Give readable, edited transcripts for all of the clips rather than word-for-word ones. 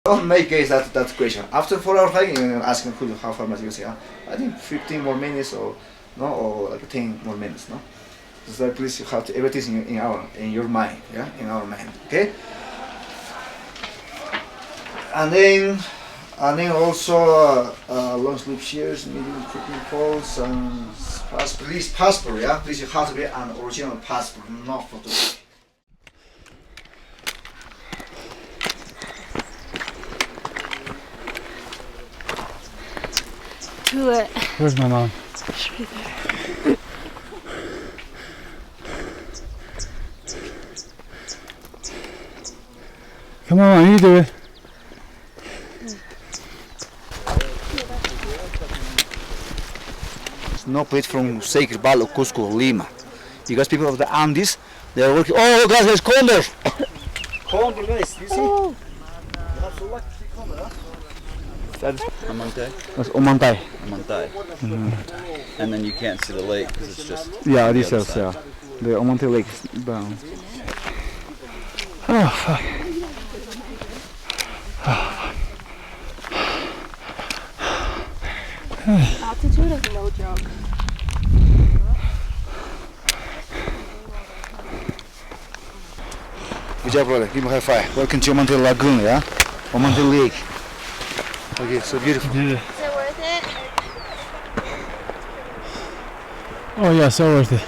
Don't make guess that question. After 4 hours hiking, you're asking how far much you say. I think 15 more minutes or no, or like 10 more minutes. No. So please you have to everything in your mind, yeah, in our mind. Okay. And then also long sleeve shears, medium cooking poles, and passport. Yeah, please you have to be an original passport, not photography. Do it. Where's my mom? She'll be there. Come on, you do it. No plate from Sacred Valley, Cusco, Lima. Because people of the Andes, they are working. Oh, guys, there's condors! Condor, guys, you see? You have so lucky to see condor, huh? That's Amante? Omantai. Amante. And then you can't see the lake because it's just. Yeah, the this other is, side. yeah. The Omantai Lake is down. Oh, fuck. Altitude is no joke. Good job, brother. Give me a high five. Welcome to Omantai Lagoon, yeah? Omantai Lake. Okay, so beautiful. Did it. Is it worth it? Oh, yeah, so worth it.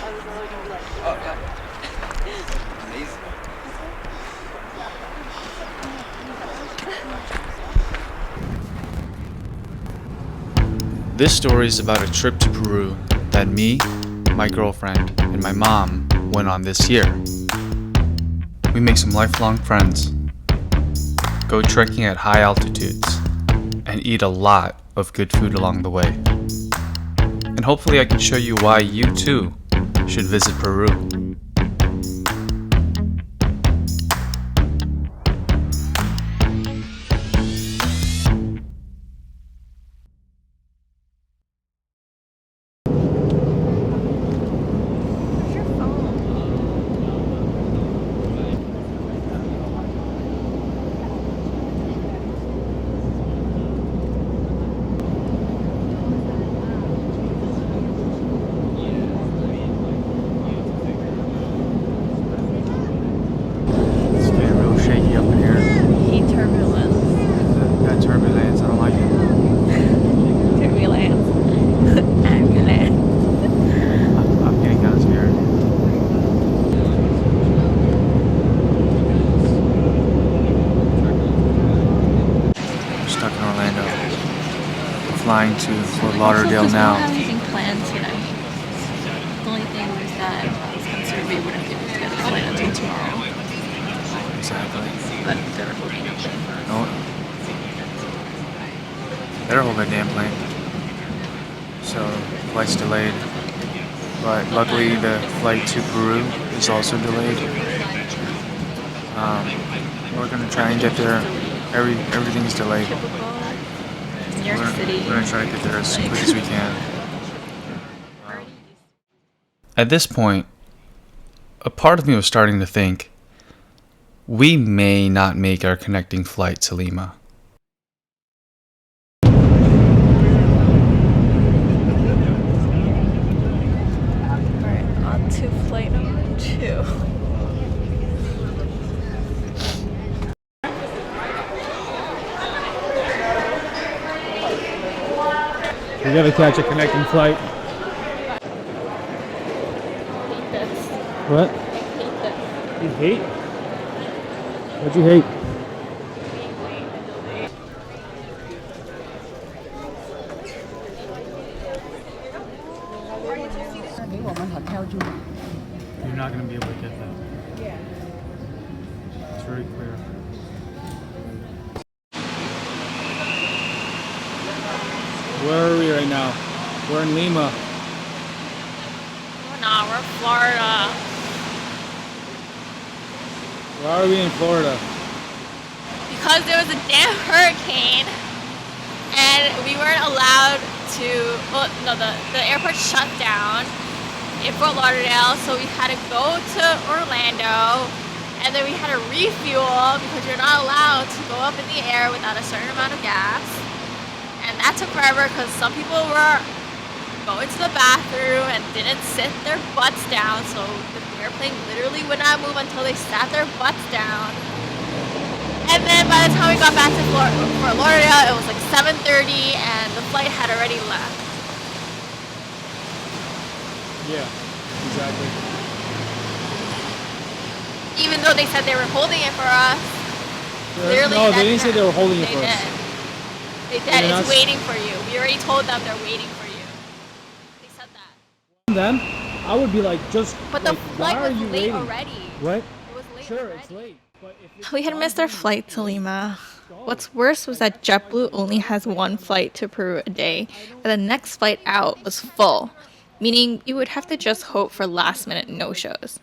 This story is about a trip to Peru that me, my girlfriend, and my mom went on this year. We make some lifelong friends, go trekking at high altitudes, and eat a lot of good food along the way. And hopefully I can show you why you too should visit Peru. It's getting real shaky up in here. Heat turbulence. That turbulence, I don't like it. Turbulence. Ambulance. I'm getting kind of scared. We're stuck in Orlando. We're flying to Fort Lauderdale now. We don't have anything planned tonight. The only thing was that I was concerned we wouldn't be able to get a flight until tomorrow. Exactly. But they're booking it. No. Better hold that damn plane. So, flight's delayed. But luckily, the flight to Peru is also delayed. We're gonna try and get there. Everything's delayed. New York City. We're gonna try to get there as quick as we can. At this point, a part of me was starting to think, we may not make our connecting flight to Lima. Alright, on to flight number 2. We gotta catch a connecting flight. Hate this. What? Hate this. You hate? What'd you hate? You're not gonna be able to get that. Yeah. It's very clear. Where are we right now? We're in Lima. Oh no, we're in Florida. Why are we in Florida? Because there was a damn hurricane and we weren't allowed to, well, no, the airport shut down in Fort Lauderdale, so we had to go to Orlando And then we had to refuel because you're not allowed to go up in the air without a certain amount of gas. And that took forever because some people were going to the bathroom and didn't sit their butts down. So the airplane literally would not move until they sat their butts down. And then by the time we got back to Fort Lauderdale, it was like 7:30 and the flight had already left. Yeah, exactly. Even though they said they were holding it for us. Literally, No, they didn't say they were holding it they for did. us. They did. It's waiting for you. We already told them they're waiting for you. They said that. Then I would be like, just. But the like, flight why are was you late waiting? already. What? It was late Sure, already. it's late. But if it's We had missed our flight to Lima. What's worse was that JetBlue only has one flight to Peru a day, and the next flight out was full, meaning you would have to just hope for last-minute no-shows.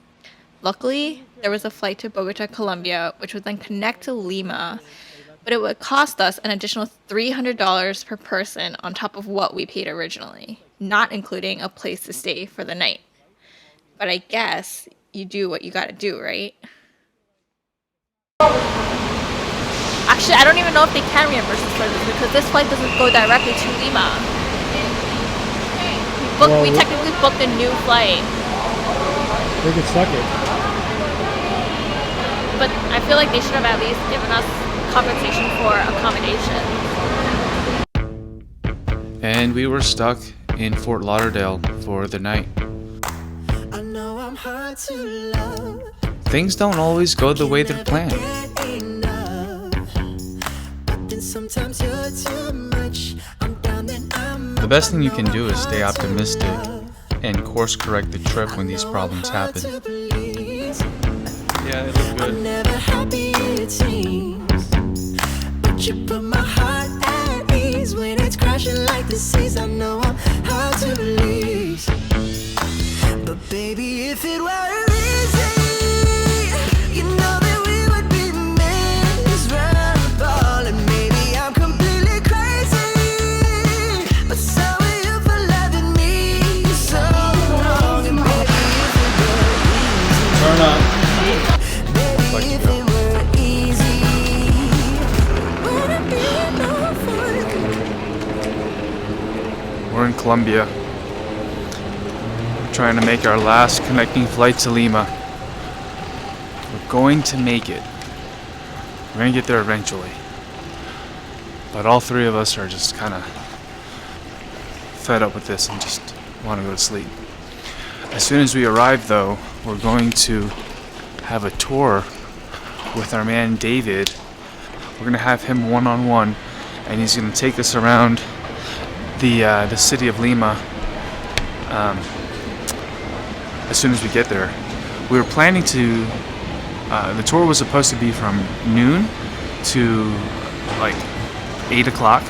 Luckily, there was a flight to Bogota, Colombia, which would then connect to Lima, but it would cost us an additional $300 per person on top of what we paid originally, not including a place to stay for the night. But I guess you do what you gotta do, right? Actually, I don't even know if they can reimburse us for this because this flight doesn't go directly to Lima. We technically booked a new flight. They could suck it. But I feel like they should have at least given us compensation for accommodation. And we were stuck in Fort Lauderdale for the night. I know I'm hard to love. Things don't always go the way they're planned. Sometimes you're too much. I'm down, then I'm The best thing you can do is stay optimistic and course correct the trip when these problems happen. Yeah, it looked good. I'm never happy, it seems. But you put my heart at ease when it's crashing like the seas. I know I'm hard to release. But baby, if it were easy, you know that we would be miserable. And maybe I'm completely crazy, but so are you for loving me so wrong. And baby, if it were easy, Turn up. baby, if it were easy, would it be no fun? We're in Colombia. We're trying to make our last connecting flight to Lima. We're going to make it. We're going to get there eventually. But all three of us are just kind of fed up with this and just want to go to sleep. As soon as we arrive, though, we're going to have a tour with our man David. We're going to have him one-on-one, and he's going to take us around the city of Lima as soon as we get there. We were planning to, the tour was supposed to be from noon to like 8 o'clock,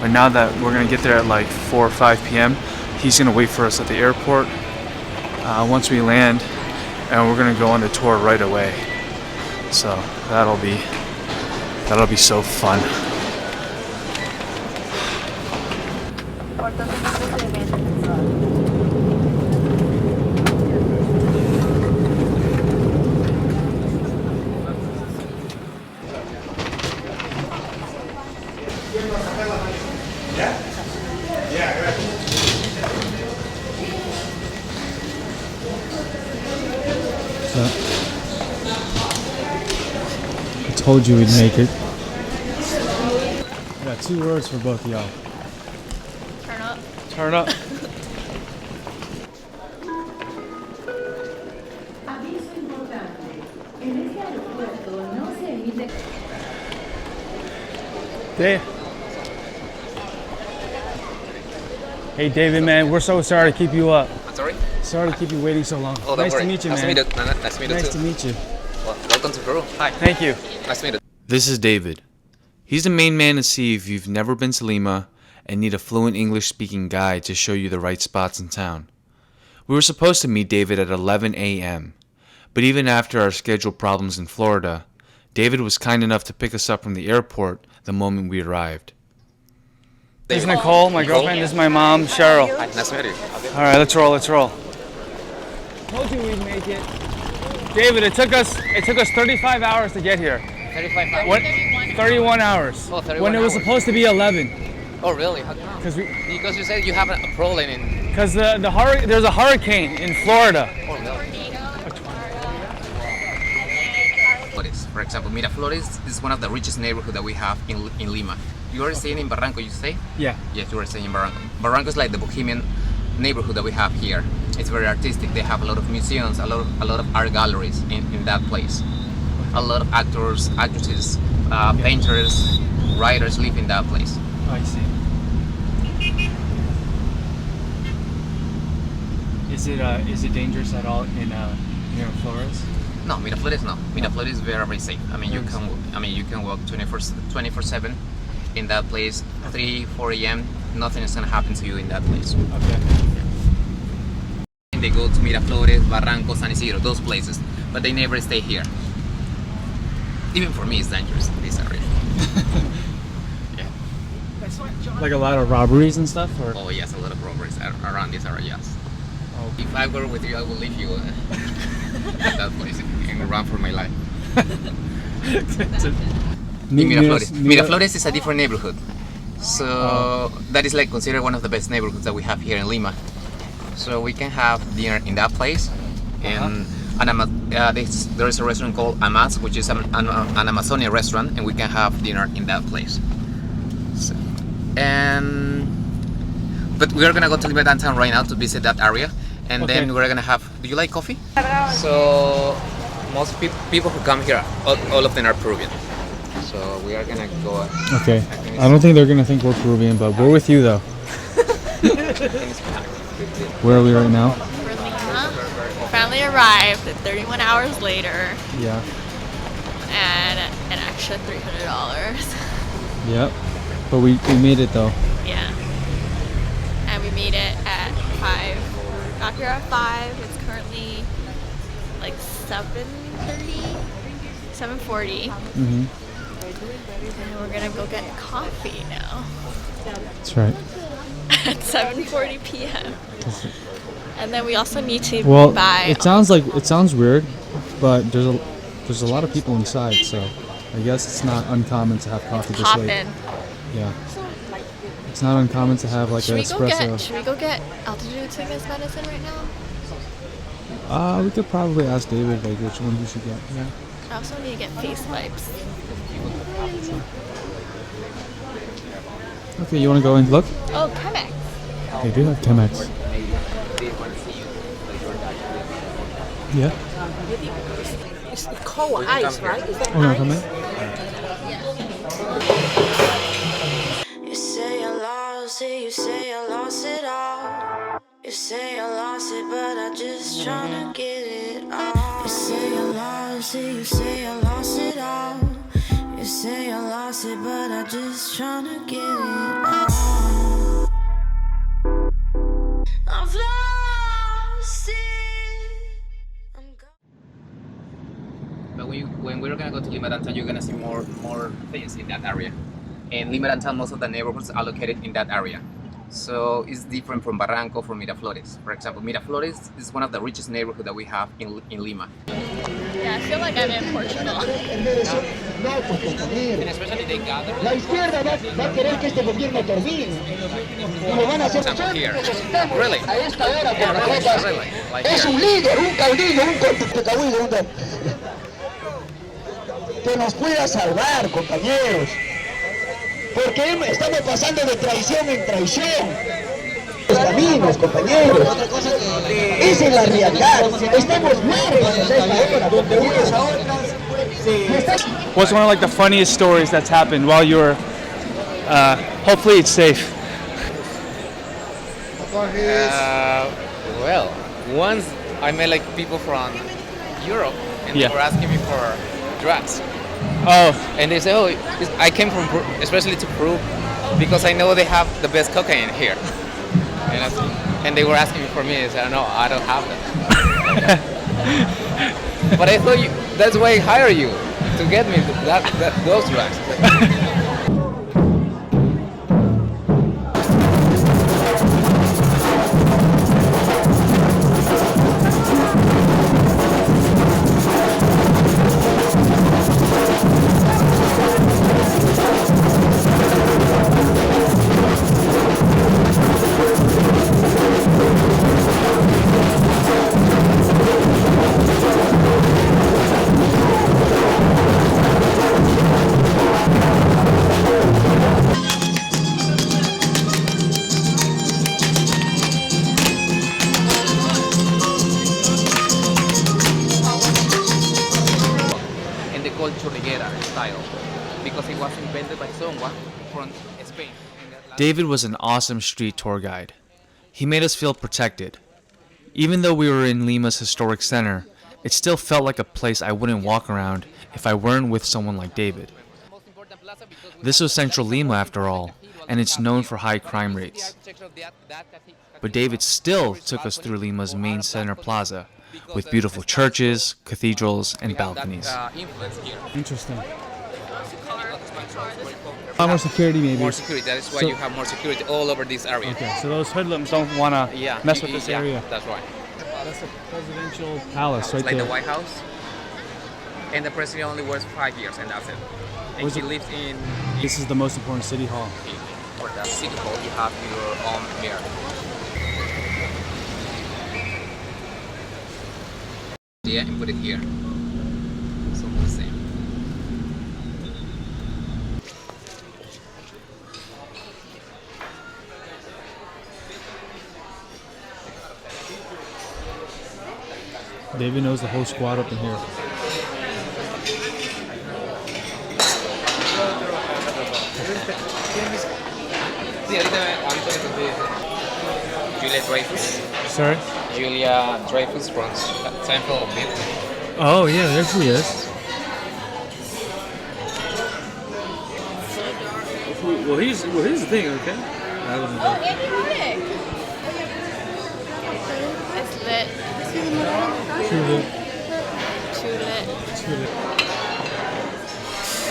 but now that we're going to get there at like 4 or 5 p.m., he's going to wait for us at the airport once we land, and we're going to go on the tour right away. So that'll be so fun. I told you we'd make it. I got 2 words for both of y'all. Turn up. Turn up. Hey David, man, we're so sorry to keep you up. I'm sorry? Sorry to keep you waiting so long. Oh, don't nice worry. to meet you, nice man. To meet you. Nice to meet you Nice too. to meet you. Well, welcome to Peru. Hi. Thank you. Nice to meet you. This is David. He's the main man to see if you've never been to Lima and need a fluent English-speaking guide to show you the right spots in town. We were supposed to meet David at 11 a.m., but even after our scheduled problems in Florida, David was kind enough to pick us up from the airport the moment we arrived. This is Nicole, my girlfriend. This is my mom, Cheryl. Hi. Nice to meet you. All right, let's roll. Told you we'd make it. David, it took us 35 hours to get here. 35 hours? What? 31 hours. Oh, 31 when it was hours. supposed to be 11. Oh, really? How come? Because Because you said you have a problem in... there's a hurricane in Florida. Oh, no. For example, Miraflores is one of the richest neighborhoods that we have in Lima. You are staying in Barranco, you say? Yeah. Yes, you are staying in Barranco. Barranco is like the bohemian neighborhood that we have here. It's very artistic. They have a lot of museums, a lot of art galleries in that place. A lot of actors, actresses, painters, writers live in that place. I see. Is it dangerous at all in Miraflores? No, Miraflores no. Miraflores is very, very safe. I mean, you can walk 24/7 in that place. 3-4 a.m. Nothing is gonna happen to you in that place. Okay. They go to Miraflores, Barranco, San Isidro, those places, but they never stay here. Even for me, it's dangerous in this area. Yeah. Like a lot of robberies and stuff, or? Oh yes, a lot of robberies around this area. Yes. Oh. If I were with you, I would leave you at that place and run for my life. Miraflores is a different neighborhood, so that is like considered one of the best neighborhoods that we have here in Lima. So we can have dinner in that place, and there is a restaurant called Amas, which is an Amazonian restaurant, and we can have dinner in that place. So, but we are gonna go to Lima downtown right now to visit that area, and then we're gonna have. Do you like coffee? So most people who come here, all of them are Peruvian. So we are gonna go. Okay. I don't think they're gonna think we're Peruvian, but we're with you though. Where are we right now? We're Lima. Finally arrived 31 hours later. Yeah. And an extra $300. Yep. But we made it though. Yeah. And we made it at 5. Got here at 5. It's currently like 7:30, 7:40. Mhm. And we're gonna go get coffee now. That's right. At 7:40 p.m. And then we also need to Well, buy. it sounds weird, but there's a lot of people inside, so I guess it's not uncommon to have coffee this late. Poppin'. Yeah. It's not uncommon to have like an espresso. Should we go get altitude sickness medicine right now? We could probably ask David like which one we should get. Yeah. I also need to get face wipes. Okay, you want to go and look? Oh, Chemex. They do have Chemex. Yeah. It's cold ice, right? Is that Oh, no, come in. You say I lost it, you say I lost it all. You say I lost it, but I just tryna get it all. You say I lost it, you say I lost it all. You say I lost it, but I just tryna get it all. I've lost it. But when we're gonna go to Lima downtown, you're gonna see more things in that area. And Lima downtown, most of the neighborhoods are located in that area. So it's different from Barranco, from Miraflores. For example, Miraflores is one of the richest neighborhoods that we have in Lima. Yeah, I feel like I'm in Portugal. And especially they gather. La izquierda va a querer que este gobierno termine. Y lo van a hacer. Here. Necesitamos Really? a esta hora Yeah, por las really, ropas. really. Like Es here. un líder, un caudillo, un caudillo, que nos pueda salvar, compañeros. Porque estamos pasando de traición en traición. Los caminos, compañeros. Esa es la realidad. Estamos muertos a esta hora, compañeros. What's one of like the funniest stories that's happened while you were? Hopefully it's safe. Well, once I met like people from Europe, and Yeah. they were asking me for drugs. Oh. And they say, oh, I came from Peru, especially to Peru, because I know they have the best cocaine here. And they were asking me for me. I said, no, I don't have that. But I thought that's why I hire you, to get me those drugs. from Spain. David was an awesome street tour guide. He made us feel protected. Even though we were in Lima's historic center, it still felt like a place I wouldn't walk around if I weren't with someone like David. This was central Lima after all, and it's known for high crime rates. But David still took us through Lima's main center plaza, with beautiful churches, cathedrals, and balconies. Interesting. A lot more security, maybe. More security. That is why you have more security all over this area. Okay, so those hoodlums don't want to mess with this area. That's right. That's a presidential palace right like there. the White House. And the president only works 5 years, and that's it. And he lives in... This is the most important city hall. For the city hall, you have your own mirror. Yeah, and put it here. So the same. David knows the whole squad up in here. Julia Dreyfus. Sorry? Julia Dreyfus from Temple of Beauty. Oh, yeah, there she is. Well, here's the thing, okay? It's lit. Too lit. Too lit. Too lit.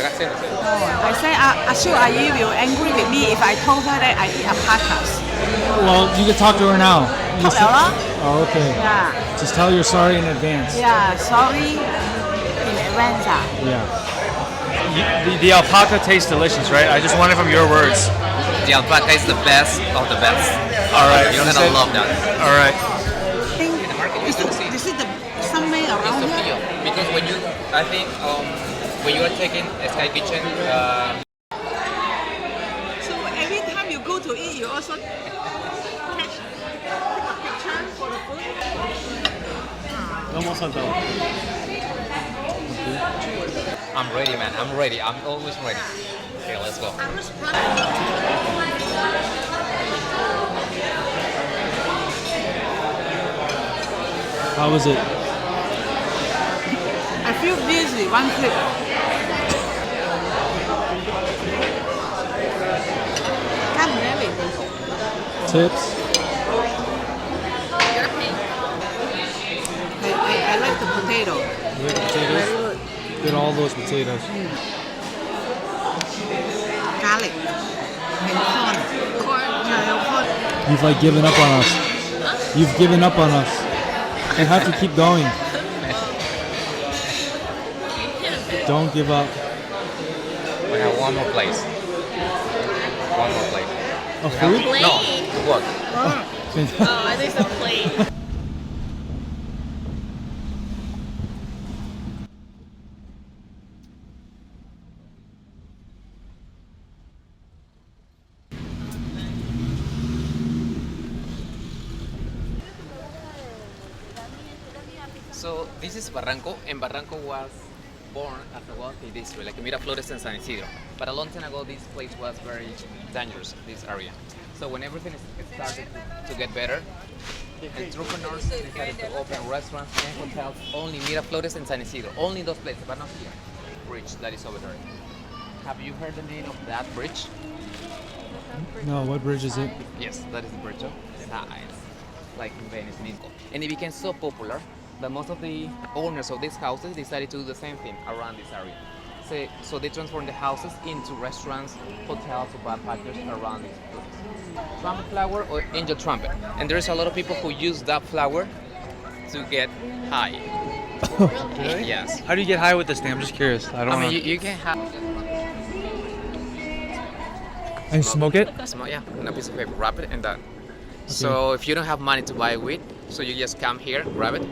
I say, Ashu, are you will angry with me if I told her that I eat a podcast? Well, you can talk to her now. Talk to her? Oh, okay. Yeah. Just tell her you're sorry in advance. Yeah, sorry in advance. Yeah. The alpaca tastes delicious, right? I just want it from your words. The alpaca is the best of the best. All right. You're gonna love that. All right. This is the somewhere around here? Because when you, I think, when you are taking a Sky Kitchen, So every time you go to eat, you also take a picture for the food? I'm ready, man. I'm ready. I'm always ready. Okay, let's go. How was it? I feel dizzy, one clip. Can't believe it. Tips? You're pink. I like the potato. You like the potatoes? Very good. Get all those potatoes. Garlic and corn. Yeah, corn. You've like given up on us. You've given up on us. You have to keep going. Don't give up. We have one more place. One more place. A food? Plane. No, to work. Oh, I think it's a plane. So this is Barranco, and Barranco was born as a wealthy district, like Miraflores and San Isidro. But a long time ago, this place was very dangerous, this area. So when everything started to get better, entrepreneurs decided to open restaurants and hotels only Miraflores and San Isidro, only those places, but not here. Bridge that is over there. Have you heard the name of that bridge? No, what bridge is it? Yes, that is the bridge of Science, like in Venice, in Italy. And it became so popular that most of the owners of these houses decided to do the same thing around this area. So they transformed the houses into restaurants, hotels, or backpackers around this place. Trumpet flower or angel trumpet. And there's a lot of people who use that flower to get high. Really? Yes. How do you get high with this thing? I'm just curious. I don't know. You can have... And smoke it? Yeah, on a piece of paper, wrap it and done. So if you don't have money to buy weed, so you just come here, grab it.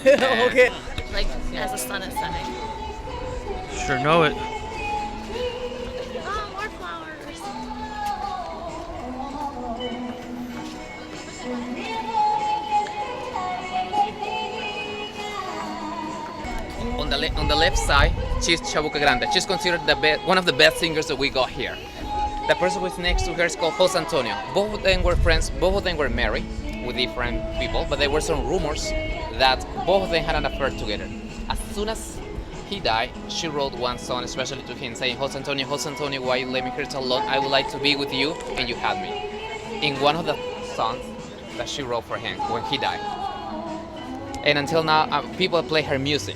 Okay. Like as the sun is setting. Sure know it. Oh, more flowers. On the left side, she's Chabuca Grande. She's considered one of the best singers that we got here. The person who is next to her is called Jose Antonio. Both of them were friends, both of them were married with different people, but there were some rumors that both of them had an affair together. As soon as he died, she wrote one song especially to him saying, Jose Antonio, why you let me here so long? I would like to be with you, and you had me. In one of the songs that she wrote for him when he died. And until now, people play her music.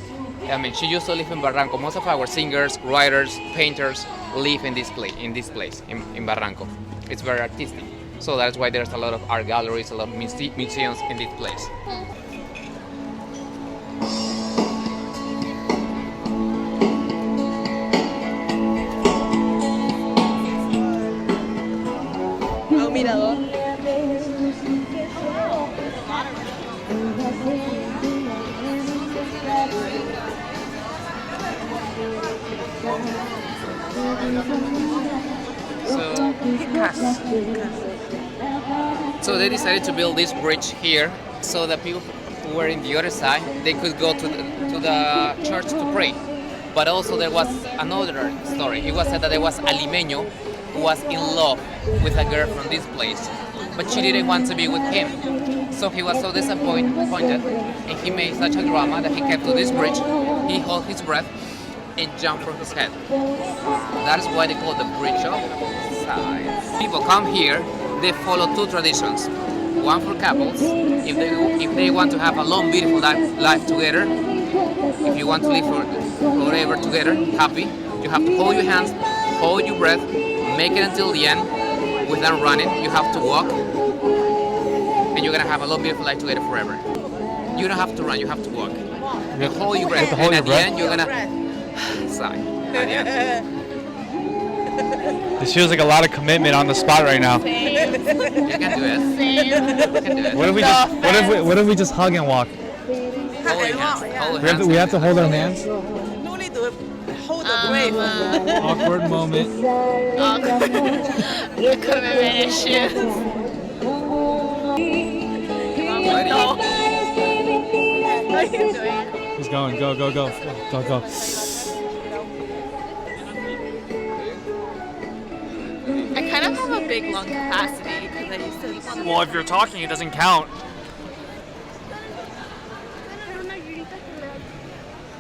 I mean, she used to live in Barranco. Most of our singers, writers, painters live in this place, in Barranco. It's very artistic. So that's why there's a lot of art galleries, a lot of museums in this place. Un mirador. So they decided to build this bridge here so that people who were in the other side, they could go to the church to pray. But also there was another story. It was said that there was a limeño who was in love with a girl from this place, but she didn't want to be with him. So he was so disappointed, and he made such a drama that he kept to this bridge, he held his breath, and jumped from his head. That is why they call it the Bridge of Sighs. People come here, they follow two traditions. One for couples, if they want to have a long, beautiful life together, if you want to live forever together, happy, you have to hold your hands, hold your breath, make it until the end without running. You have to walk, and you're gonna have a long, beautiful life together forever. You don't have to run, you have to walk. You hold your breath, and at the end, you're gonna sigh. At the end. This feels like a lot of commitment on the spot right now. You can do it. You can do it. What if we just hug and walk? Hold your hands. We have to hold our hands. No need to hold the grave. Awkward moment. Commitment issues. What are you doing? He's going. Go. I kind of have a big lung capacity because I used to sleep on the Well, if you're talking, it doesn't count.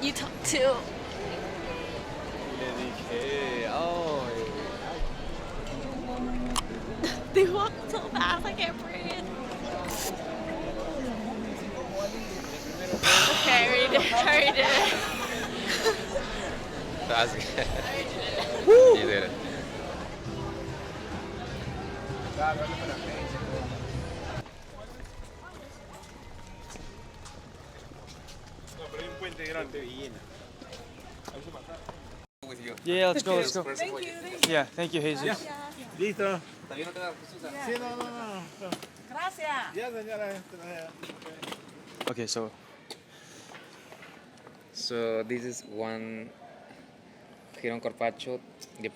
You talk too. They walk so fast, I can't breathe. Okay, I already did it. That's good. You did it. With you. Yeah, let's go. Thank you. Yeah, thank you, Jesus. Listo. Sí, no. Gracias. Ya, señora. Okay, so this is one Girón Corpacho de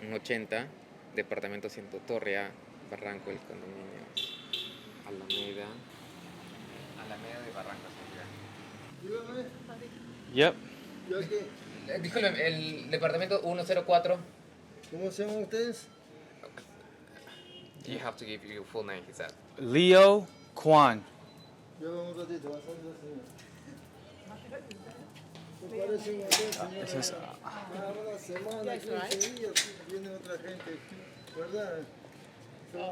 un 80, departamento 100 Torrea, Barranco, el condominio Alameda de Barranco. yep. Dijo el departamento 104. ¿Cómo se llaman ustedes? You have to give your full name, he said. Leo Kwan. Yo un ratito, vas a ver, señor. ¿Te parece un hotel, señor? This is, Una semana, 15 días, viene otra gente, ¿verdad? Leo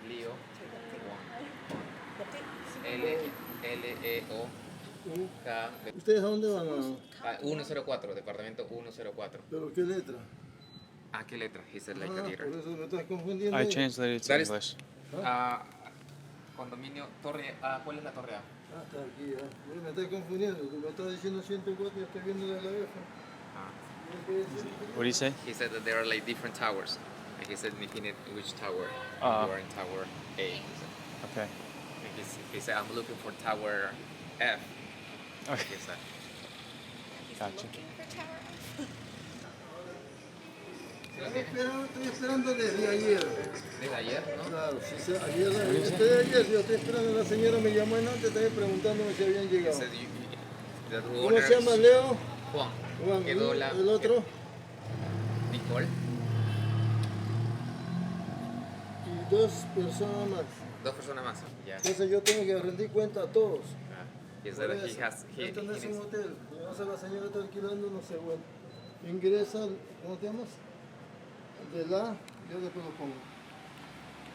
Leo K. ¿Ustedes a dónde van? 104, departamento 104. ¿Pero qué letra? Ah, ¿qué letra? He said like a Por letter. eso me estás confundiendo. I translated it to That is- English. Condominio Torre. ¿Cuál es la Torre A? Ah, está aquí, ya. Bueno, me estás confundiendo, me estás diciendo 104 y estoy viendo de la vieja. What do you say? He said that there are like different towers. And he said he needed which tower. You are in tower A. He said. Okay. And he said I'm looking for tower F. Okay. He said. Gotcha. Estoy esperando desde ayer. ¿Desde ayer, no? Claro, sí, ayer, desde ayer yo estoy esperando. La señora me llamó en antes también preguntándome si habían llegado. ¿Cómo se llama, Leo? Juan. Juan. Quedó ¿Y la... el otro? Nicole. Y 2 personas más. 2 personas más. Ya. Entonces yo tengo que rendir cuenta a todos. Yes, Por that eso. he has... Esto no es un hotel. O sea, la señora está alquilando, no sé, bueno. Ingresa, ¿cómo te llamas? De la, yo después lo pongo.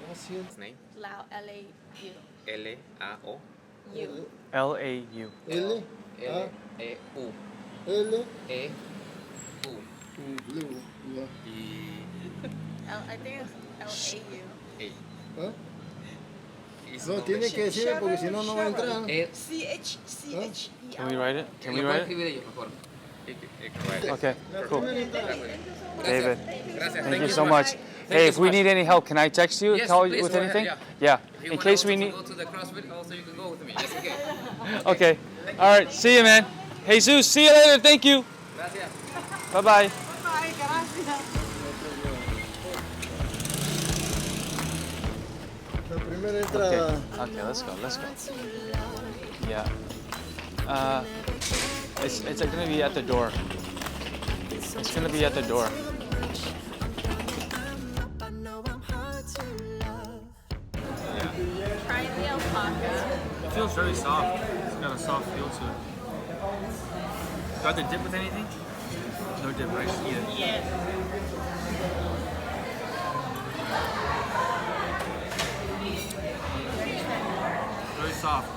¿Cómo siento? name? Lao, L-A-U. L-A-O. U. L-A-U. L, A, L-E-U. L, E-U. Blue, ya. Y... I think it's L-A-U. E. ¿Ah? Is No, tiene que decirme porque si no, no va a entrar. C-H-C-H-E-R. Can we write it? Can we Lo puedo write it? escribir ellos mejor. Okay, La cool. primera entrada. David, Gracias. thank you so much. Hey, if we need any help, can I text you? Yes, Call please, you with go ahead, anything? yeah. Yeah. If you In want case we to need. go to the CrossFit, also you can go with me. That's okay. Okay. All right. See you, man. Jesus, see you later. Thank you. Gracias. Bye bye. Bye, gracias. La primera entrada. Okay, let's go. Let's go. Yeah. It's gonna be at the door. It's gonna be at the door. I know I'm hard to love. Try the alpaca. It feels very soft. It's got a soft feel to it. Do I have to dip with anything? No dip, right? Just eat it. Yeah. Very soft.